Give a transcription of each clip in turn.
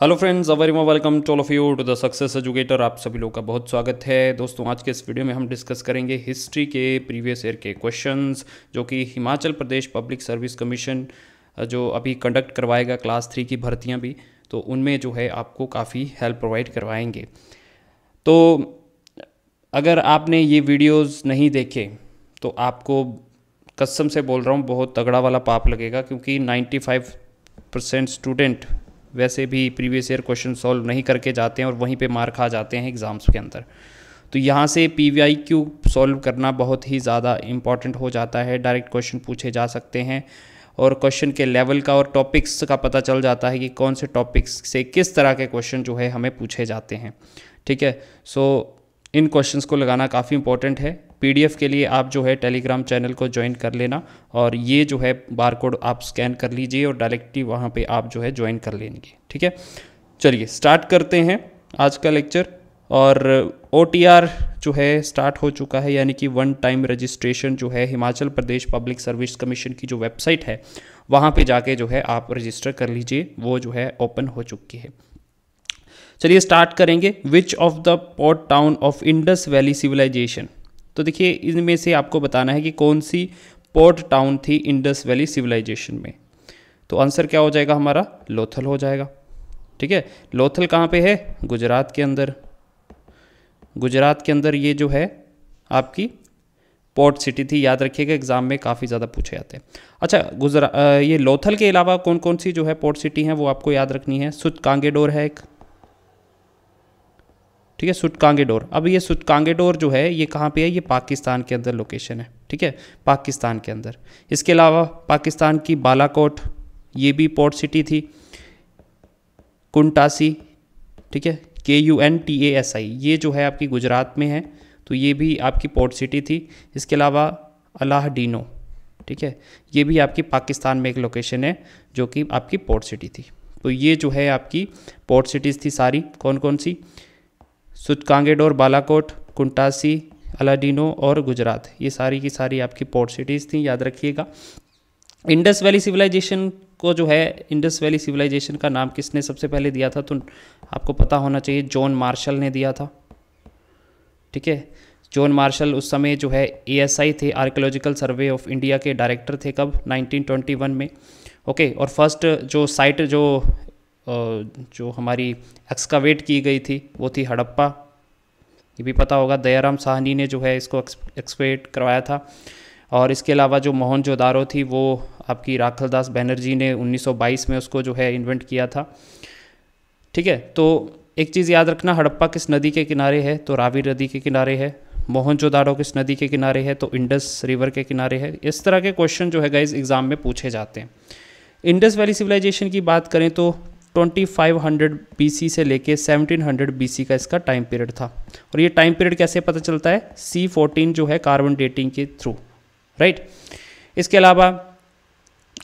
Hello friends, very much welcome to all of you to the success educator. आप सभी लोगों का बहुत स्वागत है। दोस्तों, आज के इस वीडियो में हम डिस्कस करेंगे हिस्ट्री के प्रीवियस ईयर के क्वेश्चंस जो कि Himachal Pradesh public service commission जो अभी कंडक्ट करवाएगा क्लास 3 की भर्तियां भी, तो उनमें जो है आपको काफ़ी हेल्प प्रोवाइड करवाएंगे। तो अगर आपने ये वीडियोज़ नहीं देखे तो आपको कसम से बोल रहा हूँ बहुत तगड़ा वाला पाप लगेगा, क्योंकि 95% स्टूडेंट वैसे भी प्रीवियस ईयर क्वेश्चन सॉल्व नहीं करके जाते हैं और वहीं पे मार खा जाते हैं एग्ज़ाम्स के अंदर। तो यहाँ से PVIQ सॉल्व करना बहुत ही ज़्यादा इम्पॉर्टेंट हो जाता है। डायरेक्ट क्वेश्चन पूछे जा सकते हैं और क्वेश्चन के लेवल का और टॉपिक्स का पता चल जाता है कि कौन से टॉपिक्स से किस तरह के क्वेश्चन जो है हमें पूछे जाते हैं। ठीक है, सो इन क्वेश्चंस को लगाना काफ़ी इंपॉर्टेंट है। PDF के लिए आप जो है टेलीग्राम चैनल को ज्वाइन कर लेना और ये जो है बारकोड आप स्कैन कर लीजिए और डायरेक्टली वहाँ पे आप जो है ज्वाइन कर लेंगे। ठीक है, चलिए स्टार्ट करते हैं आज का लेक्चर। और OTR जो है स्टार्ट हो चुका है, यानी कि वन टाइम रजिस्ट्रेशन जो है Himachal Pradesh public service commission की जो वेबसाइट है वहाँ पे जाके जो है आप रजिस्टर कर लीजिए, वो जो है ओपन हो चुकी है। चलिए स्टार्ट करेंगे। Which of the port town of Indus valley civilisation. तो देखिए इनमें से आपको बताना है कि कौन सी पोर्ट टाउन थी इंडस वैली सिविलाइजेशन में। तो आंसर क्या हो जाएगा हमारा? लोथल हो जाएगा। ठीक है, लोथल कहाँ पे है? गुजरात के अंदर। गुजरात के अंदर ये जो है आपकी पोर्ट सिटी थी, याद रखिएगा एग्जाम में काफ़ी ज़्यादा पूछे जाते हैं। अच्छा, ये लोथल के अलावा कौन कौन सी जो है पोर्ट सिटी हैं वो आपको याद रखनी है। सुतकांगेडोर है एक, ठीक है, सुतकांगेडोर। अब ये सुतकांगेडोर जो है ये कहाँ पे है? ये पाकिस्तान के अंदर लोकेशन है। ठीक है, पाकिस्तान के अंदर। इसके अलावा पाकिस्तान की बालाकोट, ये भी पोर्ट सिटी थी। कुंटासी, ठीक है, KUNTASI, ये जो है आपकी गुजरात में है, तो ये भी आपकी पोर्ट सिटी थी। इसके अलावा अलाहडीनो, ठीक है, ये भी आपकी पाकिस्तान में एक लोकेशन है जो कि आपकी पोर्ट सिटी थी। तो ये जो है आपकी पोर्ट सिटीज़ थी सारी। कौन कौन सी? सुतकांगेडोर, बालाकोट, कुंटासी, अलाडीनो और गुजरात, ये सारी की सारी आपकी पोर्ट सिटीज़ थी, याद रखिएगा। इंडस वैली सिविलाइजेशन को जो है, इंडस वैली सिविलाइजेशन का नाम किसने सबसे पहले दिया था? तो आपको पता होना चाहिए, जॉन मार्शल ने दिया था। ठीक है, जॉन मार्शल उस समय जो है ASI थे, आर्कियोलॉजिकल सर्वे ऑफ इंडिया के डायरेक्टर थे। कब? 1921 में। ओके, और फर्स्ट जो साइट जो हमारी एक्सकावेट की गई थी वो थी हड़प्पा। ये भी पता होगा, दयाराम साहनी ने जो है इसको एक्सकावेट करवाया था। और इसके अलावा जो मोहनजोदारो थी वो आपकी राखलदास बनर्जी ने 1922 में उसको जो है इन्वेंट किया था। ठीक है, तो एक चीज़ याद रखना, हड़प्पा किस नदी के किनारे है? तो रावी नदी के किनारे है। मोहनजोदारो किस नदी के किनारे है? तो इंडस रिवर के किनारे है। इस तरह के क्वेश्चन जो है गाइस एग्जाम में पूछे जाते हैं। इंडस वैली सिविलाइजेशन की बात करें तो 2500 BC से लेके 1700 BC का इसका टाइम पीरियड था। और ये टाइम पीरियड कैसे पता चलता है? C14 जो है कार्बन डेटिंग के थ्रू, राइट। इसके अलावा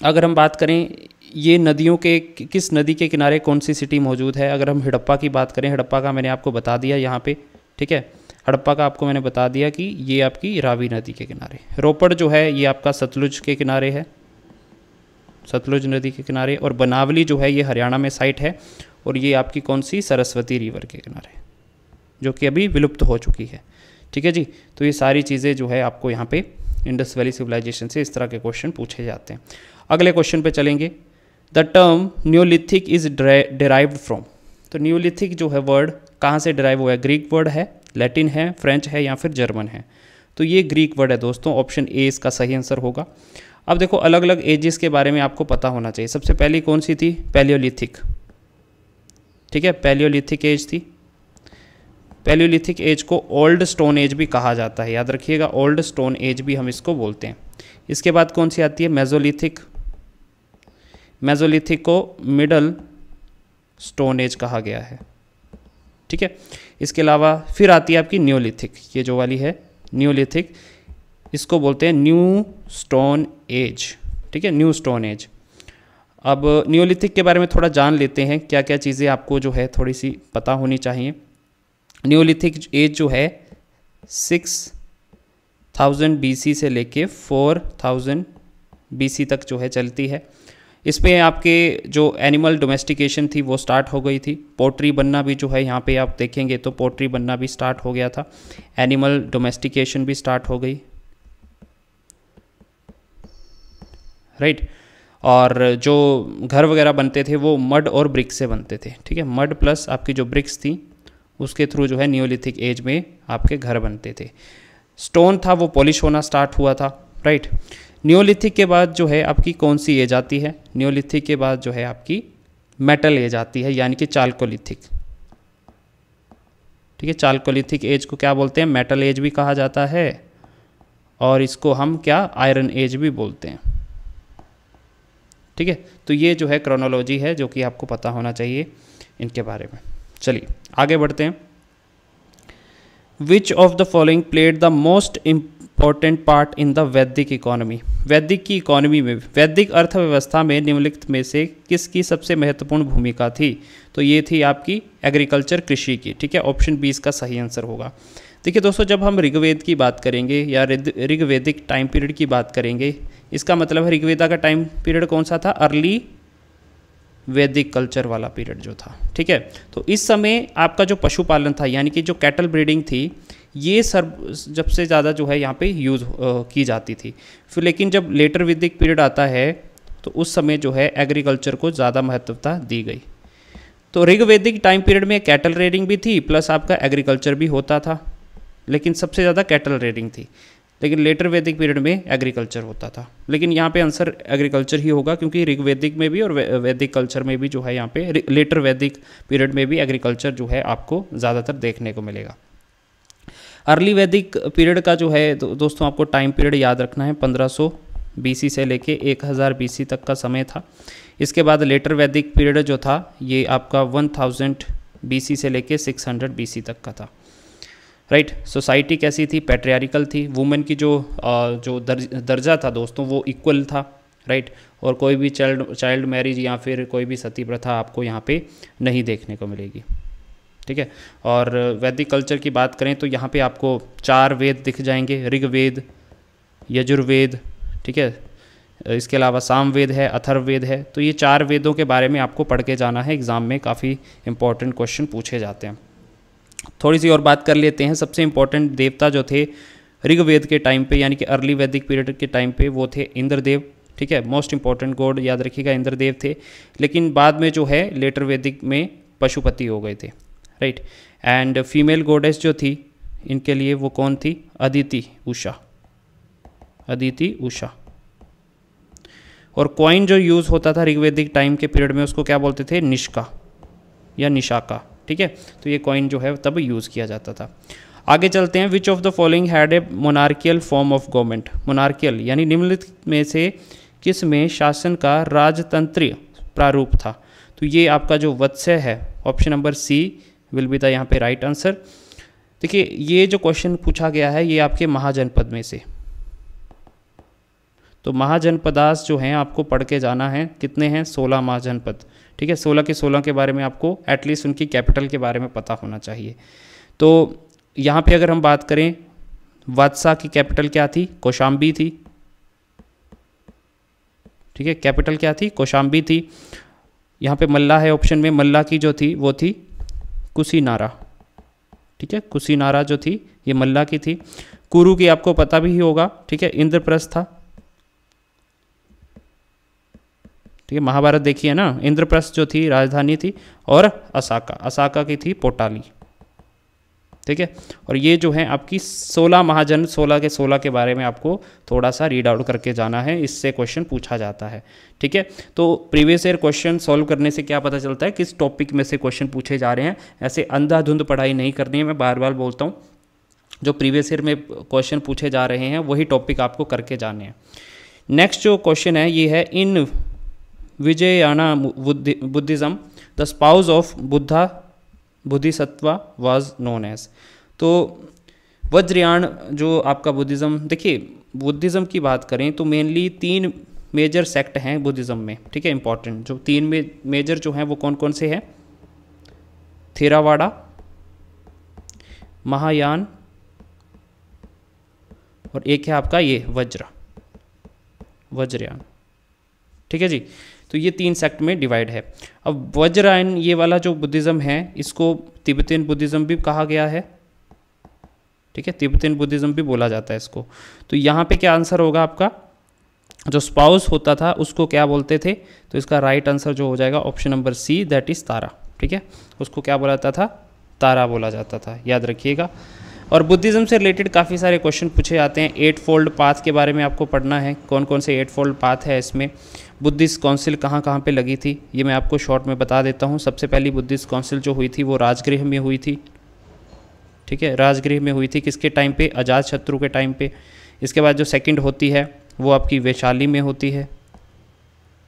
अगर हम बात करें ये नदियों के किस नदी के किनारे कौन सी सिटी मौजूद है, अगर हम हड़प्पा की बात करें, हड़प्पा का मैंने आपको बता दिया यहाँ पे। ठीक है, हड़प्पा का आपको मैंने बता दिया कि ये आपकी रावी नदी के किनारे। रोपड़ जो है ये आपका सतलुज के किनारे है, सतलुज नदी के किनारे। और बनावली जो है ये हरियाणा में साइट है और ये आपकी कौन सी? सरस्वती रिवर के किनारे, जो कि अभी विलुप्त हो चुकी है। ठीक है जी, तो ये सारी चीज़ें जो है आपको यहाँ पे इंडस वैली सिविलाइजेशन से इस तरह के क्वेश्चन पूछे जाते हैं। अगले क्वेश्चन पे चलेंगे। The term Neolithic is derived from. तो न्योलिथिक जो है वर्ड कहाँ से डिराइव हुआ है? ग्रीक वर्ड है, लैटिन है, फ्रेंच है या फिर जर्मन है? तो ये ग्रीक वर्ड है दोस्तों। ऑप्शन ए इसका सही आंसर होगा। अब देखो अलग अलग एजेस के बारे में आपको पता होना चाहिए। सबसे पहली कौन सी थी? पैलियोलिथिक। ठीक है, पैलियोलिथिक एज थी। पैलियोलिथिक एज को ओल्ड स्टोन एज भी कहा जाता है, याद रखिएगा, ओल्ड स्टोन एज भी हम इसको बोलते हैं। इसके बाद कौन सी आती है? मेसोलिथिक। मेसोलिथिक को मिडल स्टोन एज कहा गया है। ठीक है, इसके अलावा फिर आती है आपकी न्योलिथिक, ये जो वाली है न्योलिथिक, इसको बोलते हैं न्यू स्टोन एज। ठीक है, न्यू स्टोन एज। अब न्योलिथिक के बारे में थोड़ा जान लेते हैं, क्या क्या चीज़ें आपको जो है थोड़ी सी पता होनी चाहिए। न्योलिथिक एज जो है 6000 BC से लेके 4000 BC तक जो है चलती है। इसमें आपके जो एनिमल डोमेस्टिकेशन थी वो स्टार्ट हो गई थी। पोल्ट्री बनना भी जो है यहाँ पे आप देखेंगे तो पोल्ट्री बनना भी स्टार्ट हो गया था। एनिमल डोमेस्टिकेशन भी स्टार्ट हो गई, राइट। और जो घर वगैरह बनते थे वो मड और ब्रिक से बनते थे, ठीक है। मड प्लस आपकी जो ब्रिक्स थी उसके थ्रू जो है नियोलिथिक एज में आपके घर बनते थे। स्टोन था वो पॉलिश होना स्टार्ट हुआ था, राइट। नियोलिथिक के बाद जो है आपकी कौन सी एज आती है? नियोलिथिक के बाद जो है आपकी मेटल एज आती है, यानी कि चाल्कोलिथिक, ठीक है। चाल्कोलिथिक एज को क्या बोलते हैं? मेटल एज भी कहा जाता है, और इसको हम क्या आयरन एज भी बोलते हैं, ठीक है। तो ये जो है क्रोनोलॉजी है जो कि आपको पता होना चाहिए इनके बारे में। चलिए आगे बढ़ते हैं। विच of the following played the most important part in the वैदिक इकोनॉमी? वैदिक की इकोनॉमी में, वैदिक अर्थव्यवस्था में निम्नलिखित में से किसकी सबसे महत्वपूर्ण भूमिका थी? तो ये थी आपकी एग्रीकल्चर, कृषि की, ठीक है। ऑप्शन 20 का सही आंसर होगा। देखिए दोस्तों, जब हम ऋग्वेद की बात करेंगे या ऋग्वेदिक टाइम पीरियड की बात करेंगे, इसका मतलब है ऋग्वेदा का टाइम पीरियड कौन सा था? अर्ली वैदिक कल्चर वाला पीरियड जो था, ठीक है। तो इस समय आपका जो पशुपालन था, यानी कि जो कैटल ब्रीडिंग थी, ये सबसे ज़्यादा जो है यहाँ पे यूज़ की जाती थी। फिर लेकिन जब लेटर वैदिक पीरियड आता है तो उस समय जो है एग्रीकल्चर को ज़्यादा महत्वता दी गई। तो ऋग्वेदिक टाइम पीरियड में कैटल रेडिंग भी थी प्लस आपका एग्रीकल्चर भी होता था, लेकिन सबसे ज़्यादा कैटल रेडिंग थी। लेकिन लेटर वैदिक पीरियड में एग्रीकल्चर होता था। लेकिन यहाँ पे आंसर एग्रीकल्चर ही होगा, क्योंकि ऋग्वेदिक में भी और वैदिक कल्चर में भी जो है यहाँ पे लेटर वैदिक पीरियड में भी एग्रीकल्चर जो है आपको ज़्यादातर देखने को मिलेगा। अर्ली वैदिक पीरियड का जो है दोस्तों आपको टाइम पीरियड याद रखना है, 1500 BC से लेके 1000 BC तक का समय था। इसके बाद लेटर वैदिक पीरियड जो था ये आपका 1000 BC से लेके 600 BC तक का था, राइट। सोसाइटी कैसी थी? पैट्रियार्कल थी। वुमेन की जो दर्जा था दोस्तों वो इक्वल था, राइट। और कोई भी चाइल्ड मैरिज या फिर कोई भी सती प्रथा आपको यहाँ पे नहीं देखने को मिलेगी, ठीक है। और वैदिक कल्चर की बात करें तो यहाँ पे आपको 4 वेद दिख जाएंगे, ऋग्वेद, यजुर्वेद, ठीक है। इसके अलावा सामवेद है, अथर्ववेद है। तो ये 4 वेदों के बारे में आपको पढ़ के जाना है, एग्ज़ाम में काफ़ी इंपॉर्टेंट क्वेश्चन पूछे जाते हैं। थोड़ी सी और बात कर लेते हैं। सबसे इंपॉर्टेंट देवता जो थे ऋग्वेद के टाइम पे, यानी कि अर्ली वैदिक पीरियड के टाइम पे, वो थे इंद्रदेव, ठीक है। मोस्ट इंपॉर्टेंट गॉड याद रखिएगा, इंद्रदेव थे। लेकिन बाद में जो है लेटर वैदिक में पशुपति हो गए थे, राइट। एंड फीमेल गॉडेस जो थी इनके लिए वो कौन थी? अदिति उषा, अदिति उषा। और कॉइन जो यूज़ होता था ऋग्वेदिक टाइम के पीरियड में उसको क्या बोलते थे? निष्का या निशाका, ठीक है। तो ये कॉइन जो है तब यूज़ किया जाता था। आगे चलते हैं। विच of the following had a monarchial form of government? Monarchial यानी निम्नलिखित में से किस में शासन का राजतंत्रीय प्रारूप था? तो ये आपका जो वत्स्य है, option number C will be the यहाँ पे राइट आंसर। देखिए ये जो क्वेश्चन पूछा गया है ये आपके महाजनपद में से, तो महाजनपदास जो हैं आपको पढ़ के जाना है। कितने हैं? 16 महाजनपद, ठीक है। 16 के 16 के बारे में आपको एटलीस्ट उनकी कैपिटल के बारे में पता होना चाहिए। तो यहाँ पे अगर हम बात करें, वात्सा की कैपिटल क्या थी? कौशाम्बी थी, ठीक है। कैपिटल क्या थी? कौशाम्बी थी। यहाँ पे मल्ला है ऑप्शन में, मल्ला की जो थी वो थी कुशीनारा, ठीक है। कुशीनारा जो थी ये मल्ला की थी। कुरु की आपको पता भी ही होगा, ठीक है, इंद्रप्रस्थ था, ठीक है। महाभारत देखिए ना, इंद्रप्रस्थ जो थी राजधानी थी। और असाका की थी पोटाली, ठीक है। और ये जो है आपकी 16 महाजन, 16 के 16 के बारे में आपको थोड़ा सा रीड आउट करके जाना है, इससे क्वेश्चन पूछा जाता है, ठीक है। तो प्रीवियस ईयर क्वेश्चन सॉल्व करने से क्या पता चलता है किस टॉपिक में से क्वेश्चन पूछे जा रहे हैं। ऐसे अंधाधुंध पढ़ाई नहीं करनी है, मैं बार बार बोलता हूँ। जो प्रीवियस ईयर में क्वेश्चन पूछे जा रहे हैं वही टॉपिक आपको करके जाने हैं। नेक्स्ट जो क्वेश्चन है ये है, in Vajrayana Buddhism the spouse of Bodhisattva was known as. तो वज्रयान जो आपका बुद्धिज़्म, देखिए बुद्धिज़्म की बात करें तो मेनली 3 मेजर सेक्ट हैं बुद्धिज़्म में, ठीक है। इंपॉर्टेंट जो 3 मेजर जो हैं वो कौन कौन से हैं? थेरावाड़ा, महायान और एक है आपका ये वज्रयान, ठीक है जी। तो ये 3 सेक्ट में डिवाइड है। अब वज्रयान ये वाला जो बुद्धिज़्म है इसको तिब्बतियन बुद्धिज़्म भी कहा गया है, ठीक है, तिब्बतियन बुद्धिज़्म भी बोला जाता है इसको। तो यहाँ पे क्या आंसर होगा आपका, जो स्पाउस होता था उसको क्या बोलते थे, तो इसका राइट आंसर जो हो जाएगा option number C, that is Tara, ठीक है, उसको क्या बोला जाता था, तारा बोला जाता था, याद रखिएगा। और बुद्धिज़्म से रिलेटेड काफ़ी सारे क्वेश्चन पूछे जाते हैं। 8 फोल्ड पाथ के बारे में आपको पढ़ना है, कौन कौन से 8 फोल्ड पाथ है इसमें, बुद्धिस्ट काउंसिल कहाँ कहाँ पे लगी थी, ये मैं आपको शॉर्ट में बता देता हूँ। सबसे पहली बुद्धिस्ट काउंसिल जो हुई थी वो राजगृह में हुई थी, ठीक है, राजगृह में हुई थी, किसके टाइम पे, अजातशत्रु के टाइम पे। इसके बाद जो सेकंड होती है वो आपकी वैशाली में होती है,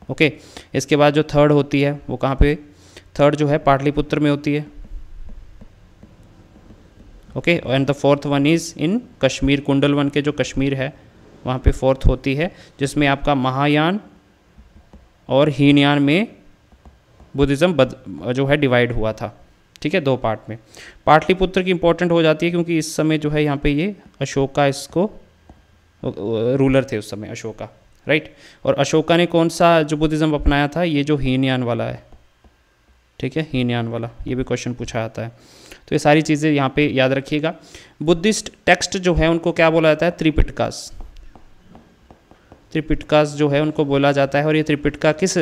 ओके। इसके बाद जो थर्ड होती है वो कहाँ पे, थर्ड जो है पाटलिपुत्र में होती है, okay. And the fourth one is in Kashmir, Kundalvan के जो कश्मीर है वहाँ पे फोर्थ होती है, जिसमें आपका महायान और हीनयान में बुद्धिज़्म जो है डिवाइड हुआ था, ठीक है, 2 पार्ट में। पाटलिपुत्र की इंपॉर्टेंट हो जाती है क्योंकि इस समय जो है यहाँ पे ये अशोका इसको रूलर थे उस समय, अशोका, राइट। और अशोका ने कौन सा जो बुद्धिज़्म अपनाया था, ये जो हीनयान वाला है, ठीक है, हीनयान वाला, ये भी क्वेश्चन पूछा जाता है। तो ये सारी चीज़ें यहाँ पे याद रखिएगा। बुद्धिस्ट टेक्स्ट जो है उनको क्या बोला जाता है, त्रिपिटकास, त्रिपिटकास जो है उनको बोला जाता है। और ये त्रिपिटका किस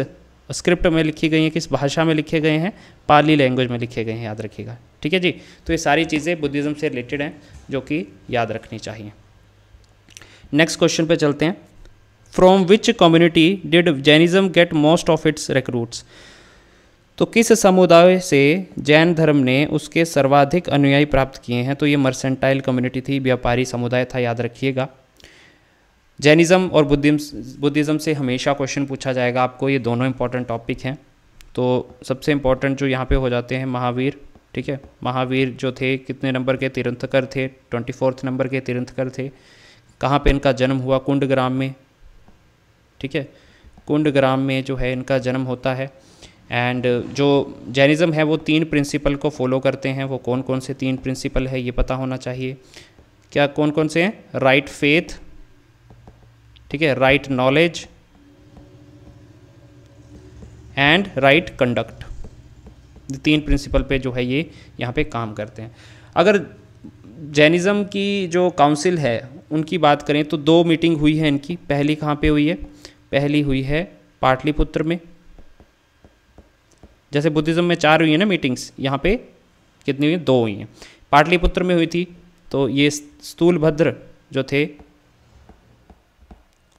स्क्रिप्ट में लिखी गई हैं, किस भाषा में लिखे गए हैं, पाली लैंग्वेज में लिखे गए हैं, याद रखिएगा, ठीक है जी। तो ये सारी चीज़ें बुद्धिज़्म से रिलेटेड हैं जो कि याद रखनी चाहिए। नेक्स्ट क्वेश्चन पे चलते हैं। From which community did Jainism get most of its recruits, तो किस समुदाय से जैन धर्म ने उसके सर्वाधिक अनुयायी प्राप्त किए हैं, तो ये मर्सेंटाइल कम्युनिटी थी, व्यापारी समुदाय था, याद रखिएगा। जैनिज्म और बुद्धिज़्म से हमेशा क्वेश्चन पूछा जाएगा आपको, ये दोनों इंपॉर्टेंट टॉपिक हैं। तो सबसे इंपॉर्टेंट जो यहाँ पे हो जाते हैं महावीर, ठीक है, महावीर जो थे कितने नंबर के तीर्थंकर थे, 24 नंबर के तीर्थंकर थे। कहाँ पे इनका जन्म हुआ, कुंडग्राम में, ठीक है, कुंडग्राम में जो है इनका जन्म होता है। एंड जो जैनिज्म है वो 3 प्रिंसिपल को फॉलो करते हैं, वो कौन कौन से 3 प्रिंसिपल है ये पता होना चाहिए। क्या कौन कौन से हैं, राइट फेथ, ठीक है, right knowledge and right conduct, 3 principle पे जो है ये यहाँ पे काम करते हैं। अगर जैनिज्म की जो काउंसिल है उनकी बात करें तो 2 मीटिंग हुई है इनकी। पहली कहाँ पे हुई है, पहली हुई है पाटलिपुत्र में। जैसे बुद्धिज़्म में 4 हुई है ना मीटिंग्स, यहाँ पे कितनी हुई, 2 हुई हैं। पाटलिपुत्र में हुई थी तो ये स्थूलभद्र जो थे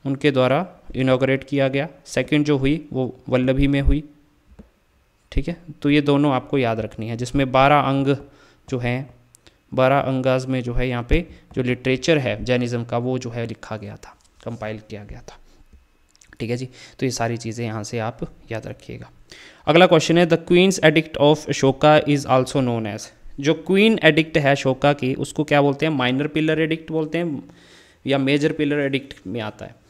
उनके द्वारा इनॉग्रेट किया गया। सेकंड जो हुई वो वल्लभी में हुई, ठीक है। तो ये दोनों आपको याद रखनी है, जिसमें 12 अंग जो हैं, 12 अंगाज में जो है यहाँ पे जो लिटरेचर है जैनिज्म का वो जो है लिखा गया था, कंपाइल किया गया था, ठीक है जी। तो ये सारी चीज़ें यहाँ से आप याद रखिएगा। अगला क्वेश्चन है, the queens edict of Ashoka is also known as, जो क्वीन एडिक्ट है अशोका की उसको क्या बोलते हैं, माइनर पिलर एडिक्ट बोलते हैं या मेजर पिलर एडिक्ट में आता है।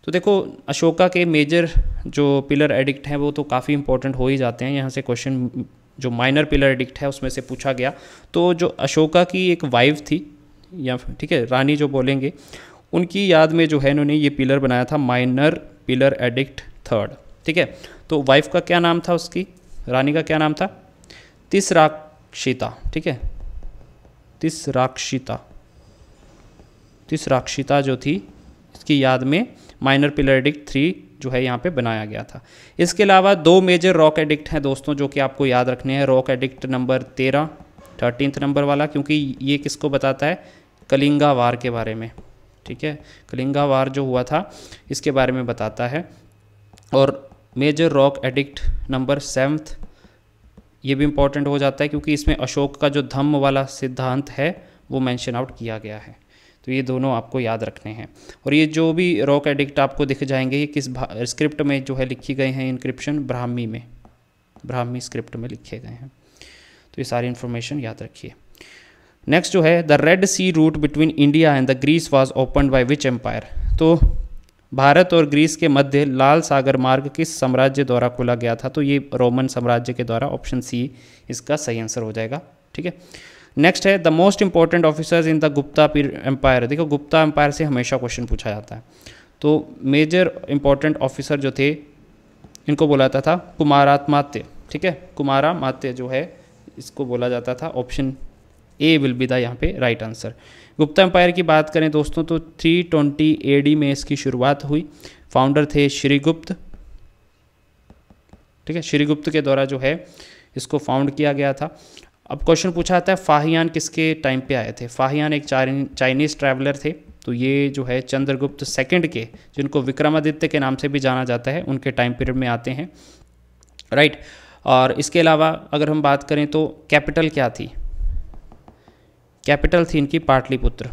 तो देखो अशोका के मेजर जो पिलर एडिक्ट हैं वो तो काफ़ी इंपॉर्टेंट हो ही जाते हैं। यहाँ से क्वेश्चन जो माइनर पिलर एडिक्ट है उसमें से पूछा गया, तो जो अशोका की एक वाइफ थी या ठीक है रानी जो बोलेंगे, उनकी याद में जो है इन्होंने ये पिलर बनाया था, माइनर पिलर एडिक्ट 3rd, ठीक है। तो वाइफ का क्या नाम था, उसकी रानी का क्या नाम था, तिसराक्षिता, ठीक है, तिसराक्षिता जो थी इसकी याद में माइनर पिलर एडिक्ट 3 जो है यहाँ पे बनाया गया था। इसके अलावा 2 मेजर रॉक एडिक्ट हैं दोस्तों जो कि आपको याद रखने हैं। Rock edict number 13 13th number वाला, क्योंकि ये किसको बताता है, कलिंगा वार के बारे में, ठीक है, कलिंगा वार जो हुआ था इसके बारे में बताता है। और major rock edict number 7th, ये भी इम्पॉर्टेंट हो जाता है क्योंकि इसमें अशोक का जो धम्म वाला सिद्धांत है वो मेंशन आउट किया गया है। तो ये दोनों आपको याद रखने हैं। और ये जो भी रॉक एडिक्ट आपको दिख जाएंगे ये किस स्क्रिप्ट में जो है लिखी गए हैं, इनक्रिप्शन ब्राह्मी में, ब्राह्मी स्क्रिप्ट में लिखे गए हैं। तो ये सारी इन्फॉर्मेशन याद रखिए। नेक्स्ट जो है, the red sea route between India and the Greece was opened by which empire, तो भारत और ग्रीस के मध्य लाल सागर मार्ग किस साम्राज्य द्वारा खोला गया था, तो ये रोमन साम्राज्य के द्वारा, ऑप्शन सी इसका सही आंसर हो जाएगा, ठीक है। नेक्स्ट है, the most important officers in the Gupta empire, देखो गुप्ता एम्पायर से हमेशा क्वेश्चन पूछा जाता है। तो मेजर इंपॉर्टेंट ऑफिसर जो थे इनको बोला जाता था कुमारामात्य, ठीक है, कुमारामात्य जो है इसको बोला जाता था। Option A will be the यहाँ पे राइट आंसर। गुप्ता एम्पायर की बात करें दोस्तों तो 320 AD में इसकी शुरुआत हुई। फाउंडर थे श्रीगुप्त, ठीक है, श्रीगुप्त के द्वारा जो है इसको फाउंड किया गया था। अब क्वेश्चन पूछा जाता है फाहियान किसके टाइम पे आए थे। फाहियान एक चाइनीज़ ट्रैवलर थे, तो ये जो है चंद्रगुप्त सेकंड के, जिनको विक्रमादित्य के नाम से भी जाना जाता है, उनके टाइम पीरियड में आते हैं, राइट। और इसके अलावा अगर हम बात करें तो कैपिटल क्या थी, कैपिटल थी इनकी पाटलिपुत्र।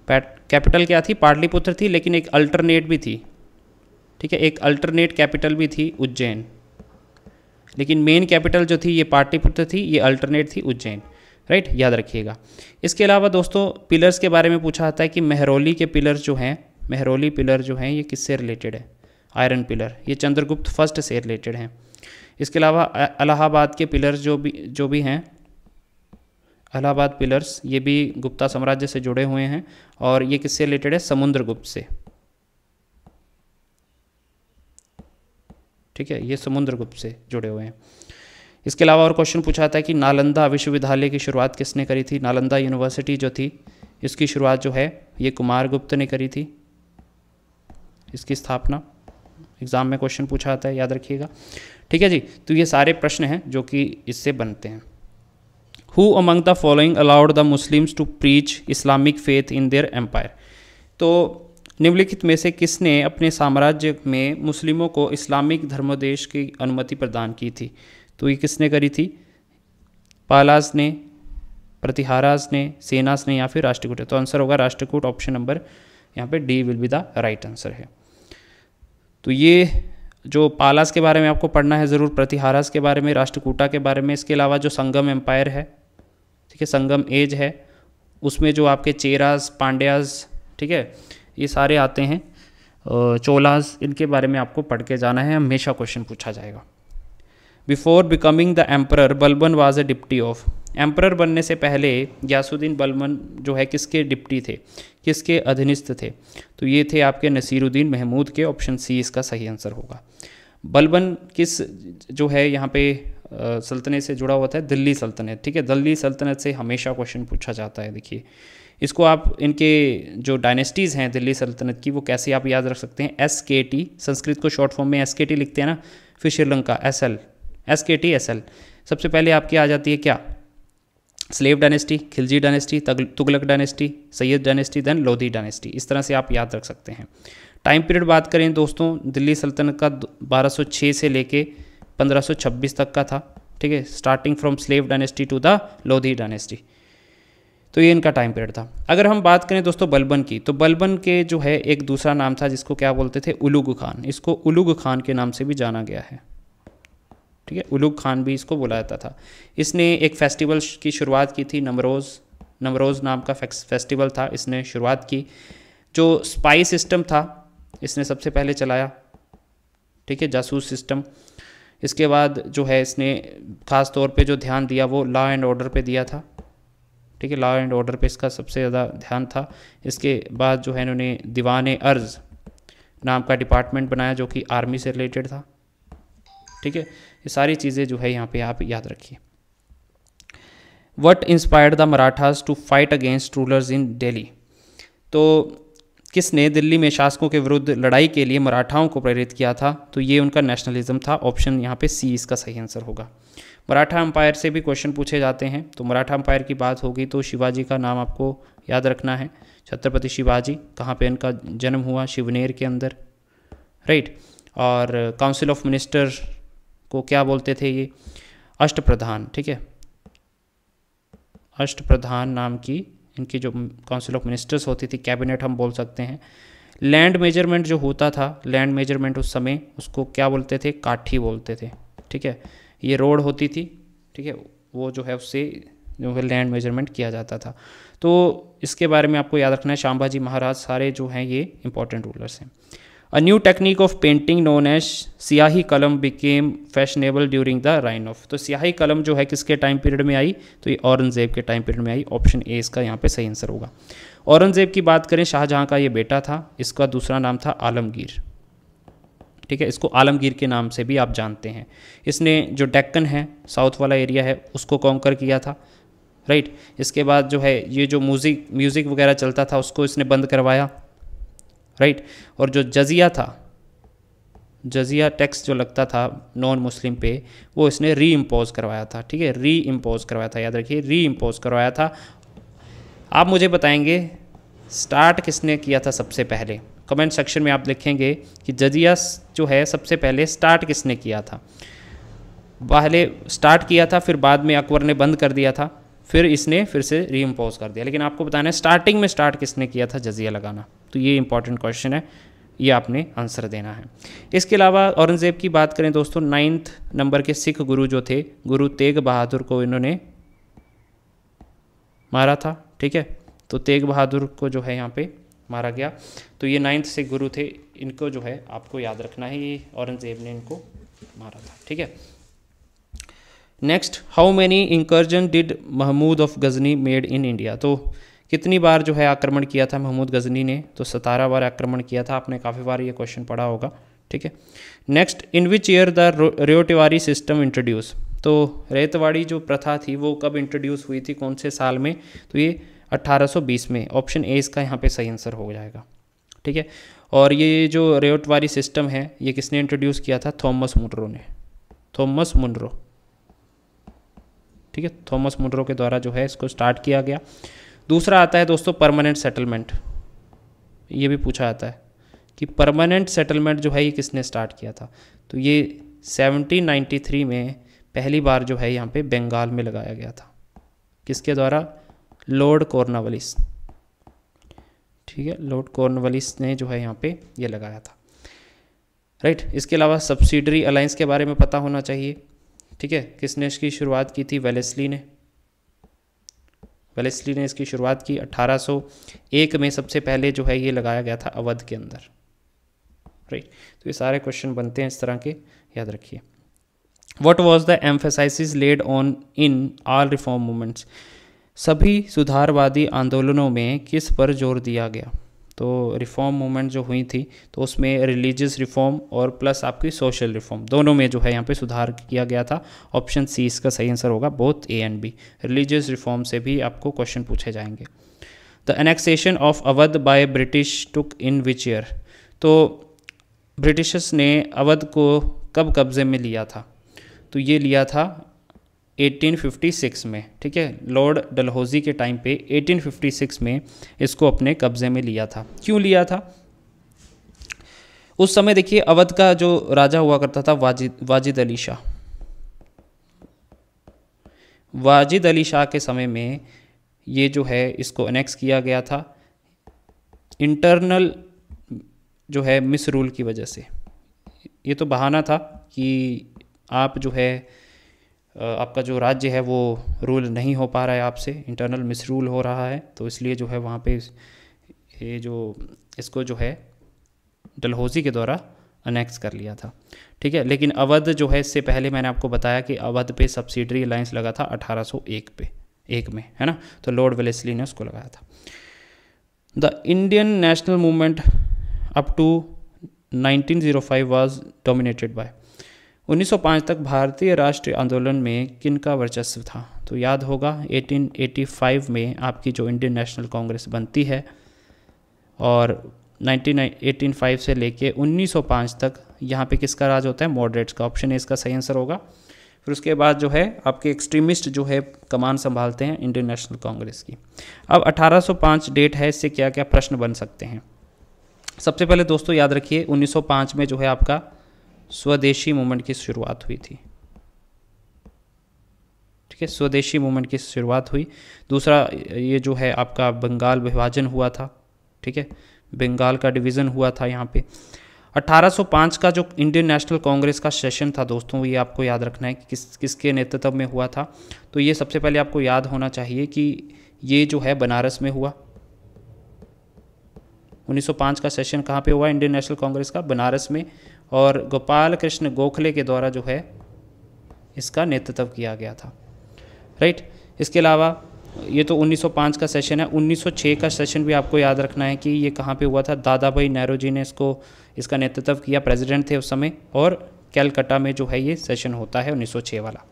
कैपिटल क्या थी, पाटलिपुत्र थी, लेकिन एक अल्टरनेट भी थी, ठीक है, एक अल्टरनेट कैपिटल भी थी उज्जैन, लेकिन मेन कैपिटल जो थी ये पाटलिपुत्र थी, ये अल्टरनेट थी उज्जैन, राइट, याद रखिएगा। इसके अलावा दोस्तों पिलर्स के बारे में पूछा जाता है कि मेहरौली के पिलर्स जो हैं, मेहरौली पिलर जो हैं ये किससे रिलेटेड है, आयरन पिलर, ये चंद्रगुप्त फर्स्ट से रिलेटेड हैं। इसके अलावा इलाहाबाद के पिलर्स जो भी हैं, इलाहाबाद पिलर्स ये भी गुप्ता साम्राज्य से जुड़े हुए हैं, और ये किससे रिलेटेड है, समुद्रगुप्त से, ठीक है, ये समुद्रगुप्त से जुड़े हुए हैं। इसके अलावा और क्वेश्चन पूछा था कि नालंदा विश्वविद्यालय की शुरुआत किसने करी थी। नालंदा यूनिवर्सिटी जो थी इसकी शुरुआत जो है ये कुमारगुप्त ने करी थी, इसकी स्थापना एग्ज़ाम में क्वेश्चन पूछा जाता है, याद रखिएगा, ठीक है जी। तो ये सारे प्रश्न हैं जो कि इससे बनते हैं। Who among the following allowed the Muslims to preach Islamic faith in their empire. तो निम्नलिखित में से किसने अपने साम्राज्य में मुस्लिमों को इस्लामिक धर्मोपदेश की अनुमति प्रदान की थी। तो ये किसने करी थी, पालास ने, प्रतिहारास ने, सेनास ने, या फिर राष्ट्रकूट। तो आंसर होगा राष्ट्रकूट, ऑप्शन नंबर यहाँ पे D will be the right answer है। तो ये जो पालास के बारे में आपको पढ़ना है ज़रूर, प्रतिहारास के बारे में, राष्ट्रकूटा के बारे में। इसके अलावा जो संगम एम्पायर है, ठीक है, संगम एज है, उसमें जो आपके चेरास, पांड्यास, ठीक है, ये सारे आते हैं, चोलास, इनके बारे में आपको पढ़ के जाना है, हमेशा क्वेश्चन पूछा जाएगा। Before becoming the emperor Balban was a deputy of. Emperor बनने से पहले गयासुद्दीन बलबन जो है किसके डिप्टी थे, किसके अधीनस्थ थे। तो ये थे आपके नसीरुद्दीन महमूद के, ऑप्शन सी इसका सही आंसर होगा। बलबन किस जो है यहाँ पे सल्तनत से जुड़ा हुआ था, दिल्ली सल्तनत, ठीक है, दिल्ली सल्तनत से हमेशा क्वेश्चन पूछा जाता है। देखिए इसको आप, इनके जो डायनेस्टीज़ हैं दिल्ली सल्तनत की, वो कैसे आप याद रख सकते हैं, SKT, संस्कृत को शॉर्ट फॉर्म में SKT लिखते हैं ना, फिर श्रीलंका SL, SKT SL। सबसे पहले आपकी आ जाती है क्या, slave dynasty, Khilji dynasty, Tughlaq dynasty, Sayyid dynasty, then Lodhi dynasty. इस तरह से आप याद रख सकते हैं। टाइम पीरियड बात करें दोस्तों, दिल्ली सल्तनत का 1206 से लेके 1526 तक का था, ठीक है, starting from slave dynasty to the Lodhi dynasty. तो ये इनका टाइम पीरियड था। अगर हम बात करें दोस्तों बलबन की, तो बलबन के जो है एक दूसरा नाम था जिसको क्या बोलते थे, उलुग खान। इसको उलुग खान के नाम से भी जाना गया है, ठीक है, उलुग खान भी इसको बुलाया जाता था। इसने एक फेस्टिवल की शुरुआत की थी, नमरोज़ नाम का फेस्टिवल था, इसने शुरुआत की। जो स्पाई सिस्टम था इसने सबसे पहले चलाया, ठीक है, जासूस सिस्टम। इसके बाद जो है इसने ख़ास तौर पे जो ध्यान दिया वो लॉ एंड ऑर्डर पे दिया था, ठीक है, लॉ एंड ऑर्डर पे इसका सबसे ज़्यादा ध्यान था। इसके बाद जो है इन्होंने दीवान अर्ज़ नाम का डिपार्टमेंट बनाया जो कि आर्मी से रिलेटेड था, ठीक है। ये सारी चीज़ें जो है यहाँ पे आप याद रखिए। What inspired the Marathas to fight against rulers in Delhi. तो किसने दिल्ली में शासकों के विरुद्ध लड़ाई के लिए मराठाओं को प्रेरित किया था। तो ये उनका नेशनलिज्म था, ऑप्शन यहाँ पे सी इसका सही आंसर होगा। मराठा एम्पायर से भी क्वेश्चन पूछे जाते हैं। तो मराठा एम्पायर की बात होगी तो शिवाजी का नाम आपको याद रखना है, छत्रपति शिवाजी। कहाँ पे इनका जन्म हुआ, शिवनेर के अंदर, राइट। और काउंसिल ऑफ मिनिस्टर को क्या बोलते थे, ये अष्टप्रधान, ठीक है, अष्टप्रधान नाम की इनकी जो काउंसिल ऑफ मिनिस्टर्स होती थी, कैबिनेट हम बोल सकते हैं। लैंड मेजरमेंट जो होता था, लैंड मेजरमेंट उस समय उसको क्या बोलते थे, काठी बोलते थे, ठीक है। ये रोड होती थी, ठीक है, वो जो है उससे जो है लैंड मेजरमेंट किया जाता था। तो इसके बारे में आपको याद रखना है। शांबाजी महाराज सारे जो हैं ये इंपॉर्टेंट रूलर्स हैं। A new technique of painting known as siyahi qalam became fashionable during the reign of. तो स्याही कलम जो है किसके टाइम पीरियड में आई, तो ये औरंगजेब के टाइम पीरियड में आई, ऑप्शन ए इसका यहाँ पे सही आंसर होगा। औरंगजेब की बात करें, शाहजहाँ का ये बेटा था, इसका दूसरा नाम था आलमगीर, ठीक है, इसको आलमगीर के नाम से भी आप जानते हैं। इसने जो डेक्कन है, साउथ वाला एरिया है, उसको कॉन्कर किया था, राइट। इसके बाद जो है ये जो म्यूज़िक वगैरह चलता था उसको इसने बंद करवाया, राइट। और जो जजिया था, जजिया टैक्स जो लगता था नॉन मुस्लिम पे, वो इसने री इम्पोज करवाया था, ठीक है, री इम्पोज करवाया था, याद रखिए, री इम्पोज करवाया था। आप मुझे बताएंगे स्टार्ट किसने किया था सबसे पहले, कमेंट सेक्शन में आप लिखेंगे कि जजिया जो है सबसे पहले स्टार्ट किसने किया था। पहले स्टार्ट किया था, फिर बाद में अकबर ने बंद कर दिया था, फिर इसने फिर से री इम्पोज कर दिया, लेकिन आपको बताना है स्टार्टिंग में स्टार्ट किसने किया था जजिया लगाना। तो ये इंपॉर्टेंट क्वेश्चन है, ये आपने आंसर देना है। इसके अलावा औरंगज़ेब की बात करें दोस्तों, 9th नंबर के सिख गुरु जो थे, गुरु तेग बहादुर को इन्होंने मारा था, ठीक है। तो तेग बहादुर को जो है यहाँ पे मारा गया। तो ये 9th सिख गुरु थे, इनको जो है आपको याद रखना है, ये औरंगज़ेब ने इनको मारा था, ठीक है। Next, how many incursion did Mahmud of Ghazni made in India. तो कितनी बार जो है आक्रमण किया था महमूद गजनी ने, तो 17 बार आक्रमण किया था। आपने काफ़ी बार ये क्वेश्चन पढ़ा होगा, ठीक है। Next, in which year the Ryotwari system introduce. तो रेतवाड़ी जो प्रथा थी वो कब इंट्रोड्यूस हुई थी, कौन से साल में, तो ये 1820 में। ऑप्शन ए इसका यहाँ पे सही आंसर हो जाएगा, ठीक है। और ये जो रेतवाड़ी सिस्टम है ये किसने इंट्रोड्यूस किया था, थॉमस मुनरो ने, थॉमस मुनरो, ठीक है, थॉमस मुनरो के द्वारा जो है इसको स्टार्ट किया गया। दूसरा आता है दोस्तों परमानेंट सेटलमेंट। ये भी पूछा जाता है कि परमानेंट सेटलमेंट जो है ये किसने स्टार्ट किया था। तो ये 1793 में पहली बार जो है यहाँ पे बंगाल में लगाया गया था, किसके द्वारा, लॉर्ड कॉर्नवालिस, ठीक है, लॉर्ड कॉर्नवालिस ने जो है यहाँ पे ये लगाया था, राइट। इसके अलावा सब्सिडरी अलायंस के बारे में पता होना चाहिए, ठीक है। किसने इसकी शुरुआत की थी, वेलेस्ली ने, वेलेस्ली ने इसकी शुरुआत की। 1801 में सबसे पहले जो है ये लगाया गया था अवध के अंदर, राइट। तो ये सारे क्वेश्चन बनते हैं इस तरह के, याद रखिए। What was the emphasis laid on in all reform movements. सभी सुधारवादी आंदोलनों में किस पर जोर दिया गया। तो रिफॉर्म मूवमेंट जो हुई थी तो उसमें रिलीजियस रिफॉर्म और प्लस आपकी सोशल रिफॉर्म दोनों में जो है यहाँ पे सुधार किया गया था। ऑप्शन सी इसका सही आंसर होगा, both A and B. Religious reform से भी आपको क्वेश्चन पूछे जाएंगे। The annexation of Awadh by British took in which year. तो ब्रिटिशर्स ने अवध को कब कब्जे में लिया था, तो ये लिया था 1856 में, ठीक है। लॉर्ड डलहौजी के टाइम पे 1856 में इसको अपने कब्जे में लिया था। क्यों लिया था, उस समय देखिए अवध का जो राजा हुआ करता था वाजिद अली शाह। वाजिद अली शाह के समय में ये जो है इसको अनेक्स किया गया था इंटरनल जो है मिस रूल की वजह से। ये तो बहाना था कि आप जो है आपका जो राज्य है वो रूल नहीं हो पा रहा है आपसे, इंटरनल मिस रूल हो रहा है, तो इसलिए जो है वहाँ पे ये जो इसको जो है डलहौजी के द्वारा अनेक्स कर लिया था, ठीक है। लेकिन अवध जो है इससे पहले मैंने आपको बताया कि अवध पे सब्सिडरी अलायंस लगा था 1801 पे, एक में, है ना। तो लॉर्ड वेलेस्ली ने उसको लगाया था। The Indian national movement up to 1905 was dominated by. 1905 तक भारतीय राष्ट्रीय आंदोलन में किनका वर्चस्व था, तो याद होगा 1885 में आपकी जो इंडियन नेशनल कांग्रेस बनती है और 1805 से लेके 1905 तक यहाँ पे किसका राज होता है, मॉडरेट्स का। ऑप्शन ए इसका सही आंसर होगा। फिर उसके बाद जो है आपके एक्सट्रीमिस्ट जो है कमान संभालते हैं इंडियन नेशनल कांग्रेस की। अब 1805 डेट है, इससे क्या क्या प्रश्न बन सकते हैं। सबसे पहले दोस्तों याद रखिए 1905 में जो है आपका स्वदेशी मूवमेंट की शुरुआत हुई थी, ठीक है, स्वदेशी मूवमेंट की शुरुआत हुई। दूसरा ये जो है आपका बंगाल विभाजन हुआ था, ठीक है, बंगाल का डिवीज़न हुआ था यहाँ पे। 1805 का जो इंडियन नेशनल कांग्रेस का सेशन था दोस्तों, ये आपको याद रखना है कि किसके नेतृत्व में हुआ था। तो ये सबसे पहले आपको याद होना चाहिए कि ये जो है बनारस में हुआ। 1905 का सेशन कहाँ पे हुआ इंडियन नेशनल कांग्रेस का, बनारस में, और गोपाल कृष्ण गोखले के द्वारा जो है इसका नेतृत्व किया गया था, राइट। इसके अलावा ये तो 1905 का सेशन है। 1906 का सेशन भी आपको याद रखना है कि ये कहाँ पे हुआ था। दादा भाई नौरोजी ने इसका नेतृत्व किया, प्रेसिडेंट थे उस समय, और कैलकाटा में जो है ये सेशन होता है 1906 वाला।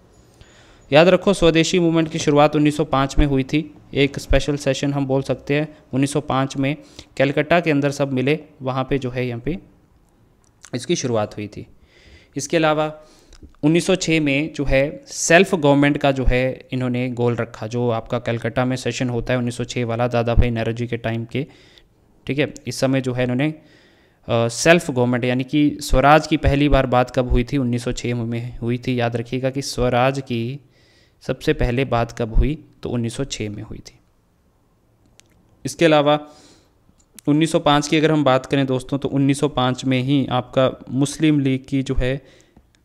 याद रखो स्वदेशी मूवमेंट की शुरुआत 1905 में हुई थी। एक स्पेशल सेशन हम बोल सकते हैं 1905 में कैलकाटा के अंदर सब मिले, वहाँ पे जो है यहाँ पे इसकी शुरुआत हुई थी। इसके अलावा 1906 में जो है सेल्फ गवर्नमेंट का जो है इन्होंने गोल रखा, जो आपका कलकत्ता में सेशन होता है 1906 वाला दादा भाई नौरोजी के टाइम के, ठीक है। इस समय जो है इन्होंने सेल्फ गवर्नमेंट यानी कि स्वराज की पहली बार बात कब हुई थी, 1906 में हुई थी। याद रखिएगा कि स्वराज की सबसे पहले बात कब हुई, तो 1906 में हुई थी। इसके अलावा 1905 की अगर हम बात करें दोस्तों, तो 1905 में ही आपका मुस्लिम लीग की जो है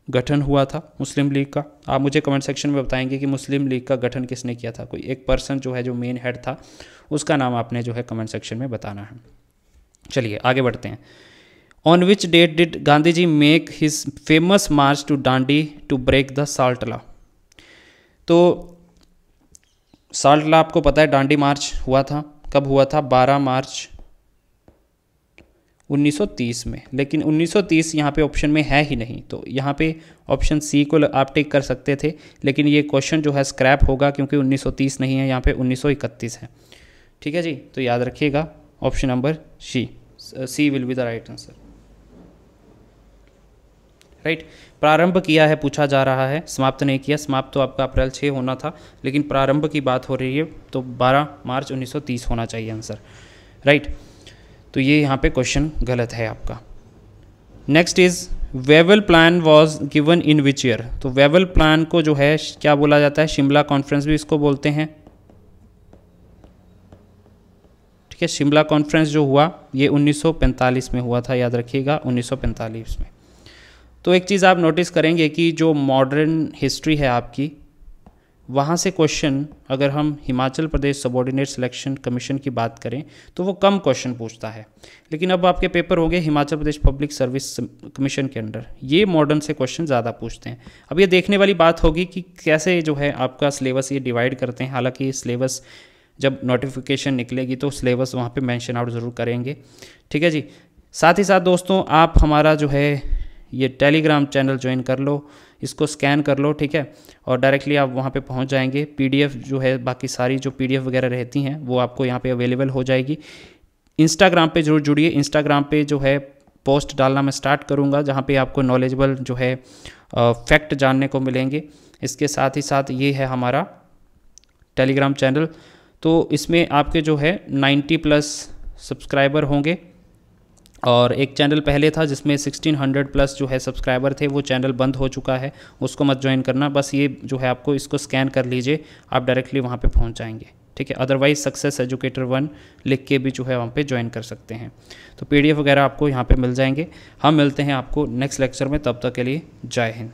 गठन हुआ था। मुस्लिम लीग का आप मुझे कमेंट सेक्शन में बताएंगे कि मुस्लिम लीग का गठन किसने किया था। कोई एक पर्सन जो है जो मेन हेड था, उसका नाम आपने जो है कमेंट सेक्शन में बताना है। चलिए आगे बढ़ते हैं। On which date did Gandhi ji make his famous march to Dandi to break the salt law. तो साल्ट लॉ आपको पता है, डांडी मार्च हुआ था। कब हुआ था? 12 मार्च 1930 में। लेकिन 1930 यहाँ पे ऑप्शन में है ही नहीं, तो यहाँ पे ऑप्शन सी को आप टिक कर सकते थे, लेकिन ये क्वेश्चन जो है स्क्रैप होगा क्योंकि 1930 नहीं है, यहाँ पे 1931 है। ठीक है जी, तो याद रखिएगा option number C will be the right answer. Right, प्रारंभ किया है पूछा जा रहा है, समाप्त नहीं किया। समाप्त तो आपका अप्रैल 6 होना था, लेकिन प्रारंभ की बात हो रही है, तो 12 मार्च 1930 होना चाहिए आंसर। राइट, तो ये यहाँ पे क्वेश्चन गलत है आपका। Next is Wavell plan was given in which year. तो वेवल प्लान को जो है क्या बोला जाता है? शिमला कॉन्फ्रेंस भी इसको बोलते हैं। ठीक है, शिमला कॉन्फ्रेंस जो हुआ ये 1945 में हुआ था, याद रखिएगा 1945 में। तो एक चीज़ आप नोटिस करेंगे कि जो मॉडर्न हिस्ट्री है आपकी, वहाँ से क्वेश्चन अगर हम Himachal Pradesh subordinate selection commission की बात करें तो वो कम क्वेश्चन पूछता है, लेकिन अब आपके पेपर होंगे Himachal Pradesh public service commission के अंडर, ये मॉडर्न से क्वेश्चन ज़्यादा पूछते हैं। अब ये देखने वाली बात होगी कि कैसे जो है आपका सिलेबस ये डिवाइड करते हैं। हालांकि सिलेबस जब नोटिफिकेशन निकलेगी तो सिलेबस वहाँ पे मेंशन आउट ज़रूर करेंगे। ठीक है जी, साथ ही साथ दोस्तों आप हमारा जो है ये टेलीग्राम चैनल ज्वाइन कर लो, इसको स्कैन कर लो, ठीक है, और डायरेक्टली आप वहाँ पे पहुँच जाएंगे। पीडीएफ जो है बाकी सारी जो पीडीएफ वगैरह रहती हैं वो आपको यहाँ पे अवेलेबल हो जाएगी। इंस्टाग्राम पे जरूर जुड़िए। इंस्टाग्राम पे जो है पोस्ट डालना मैं स्टार्ट करूँगा, जहाँ पे आपको नॉलेजेबल जो है फैक्ट जानने को मिलेंगे। इसके साथ ही साथ ये है हमारा टेलीग्राम चैनल, तो इसमें आपके जो है 90+ सब्सक्राइबर होंगे, और एक चैनल पहले था जिसमें 1600+ जो है सब्सक्राइबर थे, वो चैनल बंद हो चुका है, उसको मत ज्वाइन करना। बस ये जो है आपको इसको स्कैन कर लीजिए, आप डायरेक्टली वहाँ पे पहुँच जाएंगे। ठीक है, अदरवाइज सक्सेस एजुकेटर 1 लिख के भी जो है वहाँ पे ज्वाइन कर सकते हैं। तो पीडीएफ वगैरह आपको यहाँ पे मिल जाएंगे। हम मिलते हैं आपको नेक्स्ट लेक्चर में, तब तक के लिए जय हिंद।